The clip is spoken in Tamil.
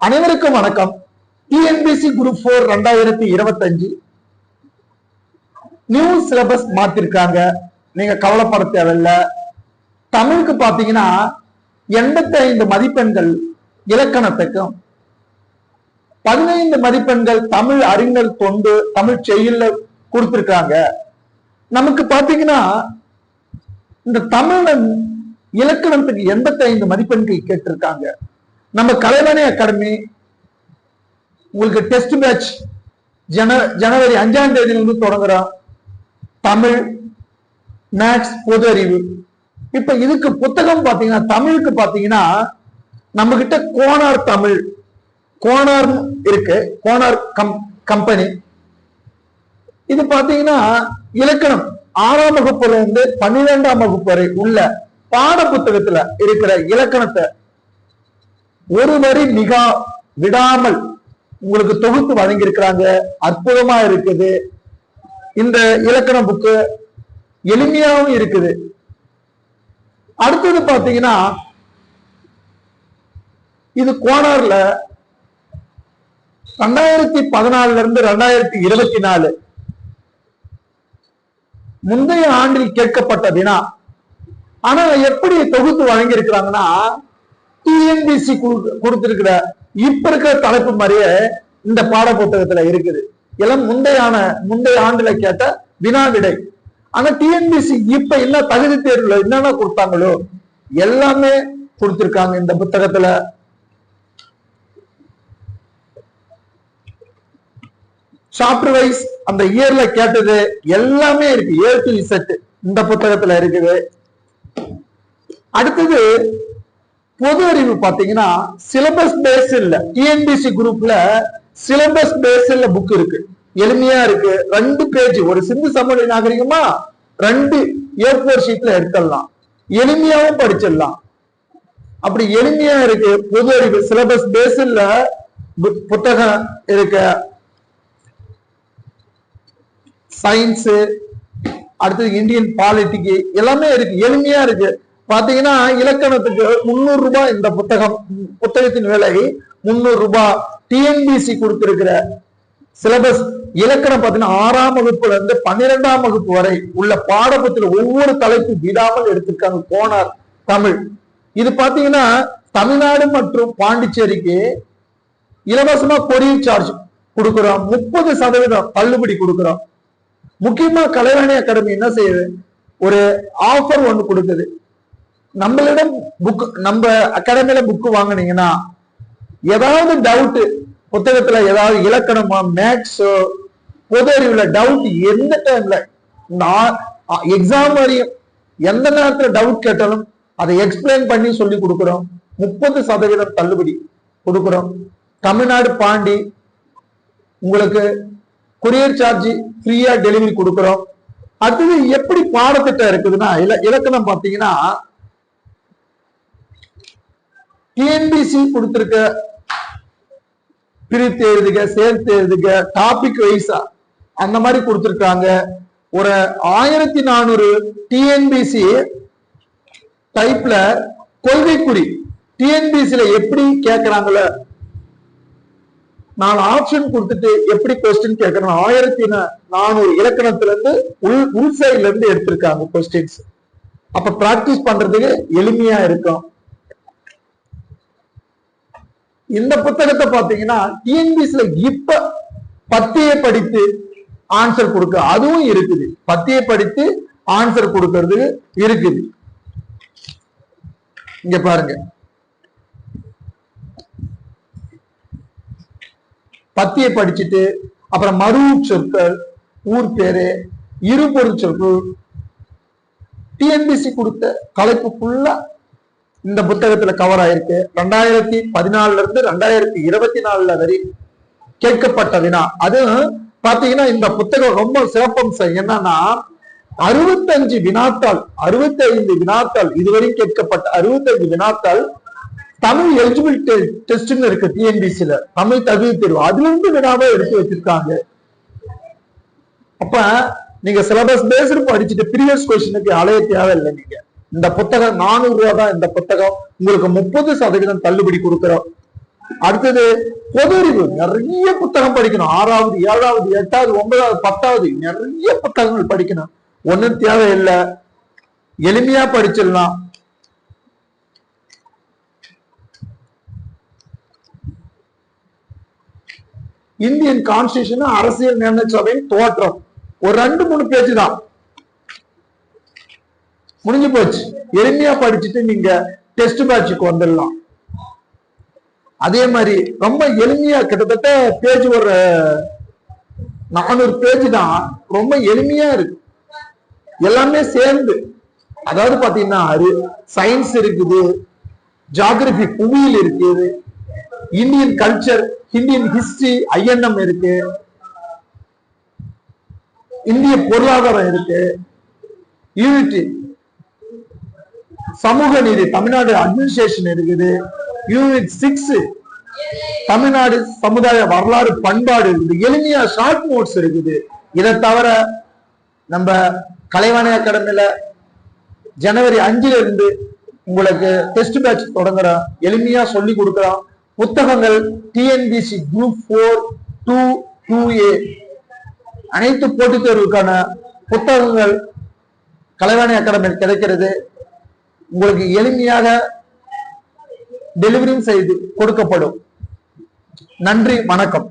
அனைவருக்கும் வணக்கம். டிஎன்பிஎஸ்சி குரூப் 4 2025 நியூ சிலபஸ் மாத்திருக்காங்க. நீங்க கவலைப்பட தேவையில்லை. தமிழுக்கு பாத்தீங்கன்னா 85 மதிப்பெண்கள் இலக்கணத்துக்கும், 15 மதிப்பெண்கள் தமிழ் அறிஞர் தொண்டு தமிழ் செய்யுள்ள கொடுத்திருக்காங்க. நமக்கு பாத்தீங்கன்னா இந்த தமிழ் இலக்கணத்துக்கு 85 மதிப்பெண்கள் கேட்டிருக்காங்க. நம்ம கலைவாணி அகாடமி உங்களுக்கு டெஸ்ட் பேட்ச் ஜனவரி 5ஆம் தேதியிலிருந்து தொடங்குறோம். தமிழ், மேத்ஸ், பொது அறிவு. இப்ப இதுக்கு புத்தகம் பாத்தீங்கன்னா தமிழுக்கு பாத்தீங்கன்னா நம்ம கிட்ட கோனார் தமிழ், கோனார் இருக்கு, கோனார் கம்பெனி. இது பாத்தீங்கன்னா இலக்கணம் 6ஆம் வகுப்புல இருந்து 12ஆம் வகுப்பு வரை உள்ள பாட புத்தகத்துல இருக்கிற இலக்கணத்தை ஒரு வரி மிக விடாமல் உங்களுக்கு தொகுத்து வழங்கியிருக்கிறாங்க. அற்புதமா இருக்குது. இந்த இலக்கண புக்கு எளிமையாவும் இருக்குது. அடுத்தது பாத்தீங்கன்னா இது கோனார்ல 2014 இருந்து 2024 முந்தைய ஆண்டில் கேட்கப்பட்ட வினா. ஆனா எப்படி தொகுத்து வழங்கி இருக்கிறாங்கன்னா டிஎன்பிஎஸ்சி கொடுத்திருக்கிற இப்ப இருக்கிற தலைப்பு மாதிரியே இந்த பாட புத்தகத்துல இருக்குது. எல்லாம் முந்தைய ஆண்டுல கேட்ட வினா விடை. ஆனா டிஎன்பிஎஸ்சி இப்ப என்ன தகுதி தேர்வுல என்னென்ன கொடுத்தாங்களோ எல்லாமே கொடுத்திருக்காங்க இந்த புத்தகத்துல. சாப்டர் வைஸ் அந்த இயர்ல கேட்டது எல்லாமே இருக்கு. A to Z இந்த புத்தகத்துல இருக்குது. அடுத்தது பொது அறிவு பாத்தீங்கன்னா சிலபஸ் பேஸ் இல்ல. டிஎன்பிஎஸ்சி குரூப்ல சிலபஸ் பேஸ் இல்ல புக் இருக்கு. எளிமையா இருக்கு. 2 பேஜ் ஒரு சிந்து சமவெளி நாகரிகமா 2 A4 ஷீட்ல எடுத்துடலாம். எளிமையாவும் படிச்சிடலாம். அப்படி எளிமையா இருக்கு. பொது அறிவு சிலபஸ் பேஸ் இல்ல புத்தகம் இருக்கு. சயின்ஸ், அடுத்தது இந்தியன் பாலிட்டிக்கு எல்லாமே இருக்கு. எளிமையா இருக்கு. பாத்தீங்கன்னா இலக்கணத்துக்கு 300 ரூபாய் இந்த புத்தகத்தின் விலை 300 ரூபாய். டிஎன்பிஎஸ்சி கொடுத்திருக்கிற சிலபஸ் இலக்கணம் பாத்தீங்கன்னா 6ஆம் வகுப்புல இருந்து 12ஆம் வகுப்பு வரை உள்ள பாடப்புத்தகத்துல ஒவ்வொரு தலைப்பு விடாமல் எடுத்திருக்காங்க. கோனார் தமிழ். இது பாத்தீங்கன்னா தமிழ்நாடு மற்றும் பாண்டிச்சேரிக்கு இலவசமா கொரியர் சார்ஜ் கொடுக்கிறோம். 30% தள்ளுபடி கொடுக்கிறோம். முக்கியமா கலைவாணி அகாடமி என்ன செய்யுது, ஒரு ஆஃபர் ஒண்ணு கொடுக்குது. நம்மளிடம் புக், நம்ம அகாடமியில புக் வாங்கினீங்கன்னா ஏதாவது டவுட் புத்தகத்துல ஏதாவது இலக்கணமா மேத்ஸோ பொது அறிவுல டவுட் எந்த டைம்ல எக்ஸாம் வரையும் எந்த நேரத்துல டவுட் கேட்டாலும் அதை எக்ஸ்பிளைன் பண்ணி சொல்லி கொடுக்கிறோம். 30% தள்ளுபடி கொடுக்கிறோம். தமிழ்நாடு பாண்டி உங்களுக்கு கொரியர் சார்ஜ் ஃப்ரீயா டெலிவரி கொடுக்கிறோம். அடுத்தது எப்படி பாடத்திட்டம் இருக்குதுன்னா இலக்கணம் பாத்தீங்கன்னா டிஎன்பிஎஸ்சி கொடுத்திருக்க பிரித்து எழுதுக, சேர்த்து எழுதுக, டாபிக் வைஸா அந்த மாதிரி கொடுத்திருக்காங்க. ஒரு 1400 டிஎன்பிஎஸ்சி டைப்ல கொள்கை குறி டிஎன்பிஎஸ்சில எப்படி கேட்கிறாங்கள 4 ஆப்ஷன் கொடுத்துட்டு எப்படி கொஸ்டின் கேட்கணும். 1400 இலக்கணத்துல இருந்து உள் சைட்ல இருந்து எடுத்திருக்காங்க கொஸ்டின்ஸ். அப்ப பிராக்டிஸ் பண்றதுக்கு எளிமையா இருக்கும். இந்த புத்தகத்தை பாத்தீங்கன்னா டிஎன்பிஎஸ்சில இப்ப பத்தியை படித்து ஆன்சர் கொடுக்க அதுவும் இருக்குது. பத்தியை படித்து ஆன்சர் கொடுக்கிறது இருக்குது. இங்க பாருங்க, பத்தியை படிச்சுட்டு அப்புறம் மறு சொற்கள், ஊர் பேரு, இருபொருள் சொற்கள் டிஎன்பிஎஸ்சி தலைப்பு ஃபுல்லா இந்த புத்தகத்துல கவர் ஆயிருக்கு. 2014 இருந்து 2024 வரை கேட்கப்பட்ட வினா. அது பாத்தீங்கன்னா இந்த புத்தகம் ரொம்ப சிறப்பம்சம் என்னன்னா 65 வினாத்தாள் இதுவரை கேட்கப்பட்ட 65 வினாத்தாள் தமிழ் எலிஜிபிலிட்டி டெஸ்ட்னு இருக்கு டிஎன்பிஎஸ்சில, தமிழ் தகுதி தேர்வு. அதுல இருந்து வினாவை எடுத்து வச்சிருக்காங்க. அப்ப நீங்க சிலபஸ் பேஸ்டு படிச்சுட்டு ப்ரீவியஸ் கொஸ்டினுக்கு அலைய தேவையில்லை. நீங்க இந்த புத்தகம் 400 ரூபாய் தான். இந்த புத்தகம் உங்களுக்கு 30% தள்ளுபடி கொடுக்கிறோம். அடுத்தது பொது அறிவு, நிறைய புத்தகம் படிக்கணும். 6வது 7வது 8வது 9வது 10வது நிறைய புத்தகங்கள் படிக்கணும். ஒன்னும் தேவையில்லை, எளிமையா படிச்சிடலாம். இந்தியன் கான்ஸ்டிடியூஷன், அரசியல் நிர்ணய சபையின் தோற்றம், ஒரு 2-3 பேஜ் தான், முடிஞ்சு போச்சு. எளிமையா படிச்சுட்டு நீங்க டெஸ்ட் பேட்சுக்கு வந்துடலாம். அதே மாதிரி ரொம்ப எளிமையா, கிட்டத்தட்ட பேஜ் ஒரு 400 பேஜ் தான், ரொம்ப எளிமையா இருக்கு எல்லாமே சேர்ந்து. அதாவது பாத்தீங்கன்னா சயின்ஸ் இருக்குது, ஜியாகிரபி புவியியல் இருக்குது, Indian culture, Indian history INM இருக்கு, இந்திய பொருளாதாரம் இருக்கு, யூனிட்டி சமூக நீதி தமிழ்நாடு அட்மினிஸ்ட்ரேஷன் இருக்குது, யூனிட் 6 தமிழ்நாடு சமுதாய வரலாறு பண்பாடு இருக்குது, எளிமையா ஷார்ட் நோட்ஸ் இருக்குது. இதை தவிர நம்ம கலைவாணி அகாடமியில ஜனவரி 5ல இருந்து உங்களுக்கு டெஸ்ட் பேட்ச் தொடங்குற, எளிமையா சொல்லி கொடுக்கலாம். புத்தகங்கள் TNPSC குரூப் 4, 2, 2A அனைத்து போட்டித் தேர்வுக்கான புத்தகங்கள் கலைவாணி அகாடமியில் கிடைக்கிறது. உங்களுக்கு எளிமையாக டெலிவரி செய்து கொடுக்கப்படும். நன்றி, வணக்கம்.